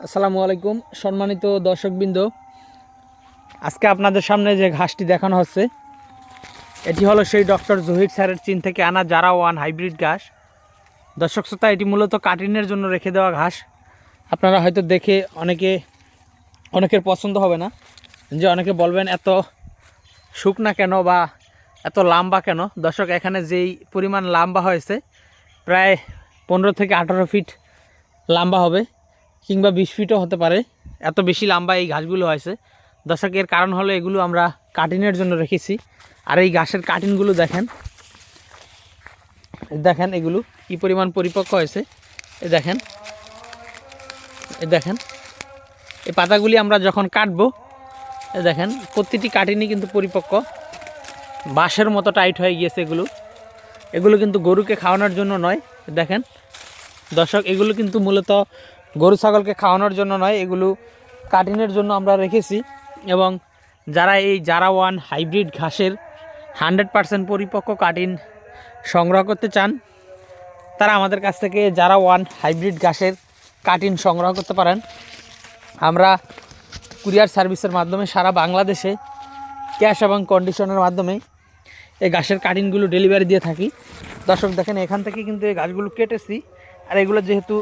আসসালামু আলাইকুম সম্মানিত দর্শকবৃন্দ, আজকে আপনাদের সামনে যে ঘাসটি দেখানো হচ্ছে এটি হলো সেই ডক্টর জহির স্যারের চীন থেকে আনা জারা ওয়ান হাইব্রিড ঘাস। দর্শক শ্রোতা, এটি মূলত কাটিনের জন্য রেখে দেওয়া ঘাস। আপনারা হয়তো দেখে অনেকের পছন্দ হবে না, যে অনেকে বলবেন এত শুকনা কেন বা এত লম্বা কেন। দর্শক, এখানে যেই পরিমাণ লম্বা হয়েছে প্রায় 15 থেকে 18 ফিট লম্বা হবে, কিংবা 20 ফিটও হতে পারে। এত বেশি লম্বা এই ঘাসগুলো হয়েছে। দর্শক, এর কারণ হলো এগুলো আমরা কাটিনের জন্য রেখেছি। আর এই ঘাসের কাটিনগুলো দেখেন এগুলো কি পরিমাণ পরিপক্ক হয়েছে। দেখেন এই পাতাগুলি আমরা যখন কাটবো, দেখেন প্রতিটি কাটিনই কিন্তু পরিপক্ক, বাঁশের মতো টাইট হয়ে গিয়েছে। এগুলো কিন্তু গরুকে খাওয়ানোর জন্য নয়। দেখেন দর্শক, এগুলো কিন্তু মূলত গরু ছাগলকে খাওয়ানোর জন্য নয়, এগুলো কাটিনের জন্য আমরা রেখেছি। এবং যারা এই জারা ওয়ান হাইব্রিড ঘাসের 100% পরিপক্ক কাটিন সংগ্রহ করতে চান, তারা আমাদের কাছ থেকে জারা ওয়ান হাইব্রিড ঘাসের কাটিন সংগ্রহ করতে পারেন। আমরা কুরিয়ার সার্ভিসের মাধ্যমে সারা বাংলাদেশে ক্যাশ এবং কন্ডিশনের মাধ্যমে এই ঘাসের কাটিনগুলো ডেলিভারি দিয়ে থাকি। দর্শক দেখেন, এখান থেকে কিন্তু এই গাছগুলো কেটেছি, আর এগুলো যেহেতু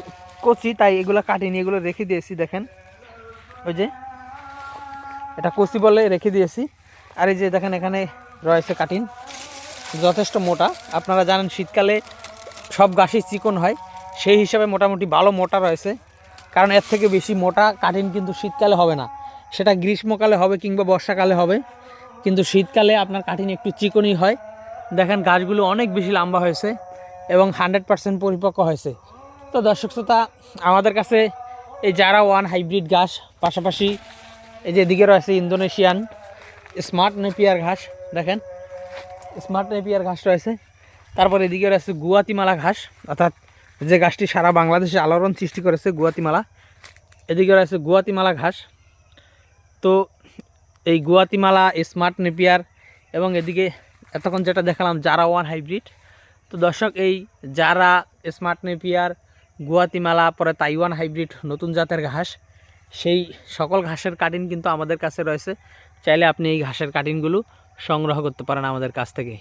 কচি তাই এগুলো কাটিনি, এগুলো রেখে দিয়েছি। দেখেন ওই যে এটা কচি বলে রেখে দিয়েছি। আর এই যে দেখেন এখানে রয়েছে কাটিন, যথেষ্ট মোটা। আপনারা জানেন শীতকালে সব ঘাসই চিকন হয়, সেই হিসাবে মোটামুটি ভালো মোটা রয়েছে। কারণ এর থেকে বেশি মোটা কাটিন কিন্তু শীতকালে হবে না, সেটা গ্রীষ্মকালে হবে কিংবা বর্ষাকালে হবে, কিন্তু শীতকালে আপনার কাটিন একটু চিকনই হয়। দেখেন গাছগুলো অনেক বেশি লম্বা হয়েছে এবং 100% পরিপক্ক হয়েছে। তো দর্শক শ্রোতা, আমাদের কাছে এই জারা ওয়ান হাইব্রিড ঘাস, পাশাপাশি এই যে এদিকে রয়েছে ইন্দোনেশিয়ান স্মার্ট নেপিয়ার ঘাস। দেখেন স্মার্ট নেপিয়ার ঘাস রয়েছে। তারপর এদিকে রয়েছে গুয়াতিমালা ঘাস, অর্থাৎ যে ঘাসটি সারা বাংলাদেশে আলোড়ন সৃষ্টি করেছে, গুয়াতিমালা। এদিকে রয়েছে গুয়াতিমালা ঘাস। তো এই গুয়াতিমালা, স্মার্ট নেপিয়ার এবং এদিকে এতক্ষণ যেটা দেখালাম জারা ওয়ান হাইব্রিড। তো দর্শক, এই জারা, স্মার্ট নেপিয়ার, গুয়াতিমালা, পরে তাইওয়ান হাইব্রিড নতুন জাতের ঘাস, সেই সকল ঘাসের কাটিন কিন্তু আমাদের কাছে রয়েছে। চাইলে আপনি এই ঘাসের কাটিনগুলো সংগ্রহ করতে পারেন আমাদের কাছ থেকে।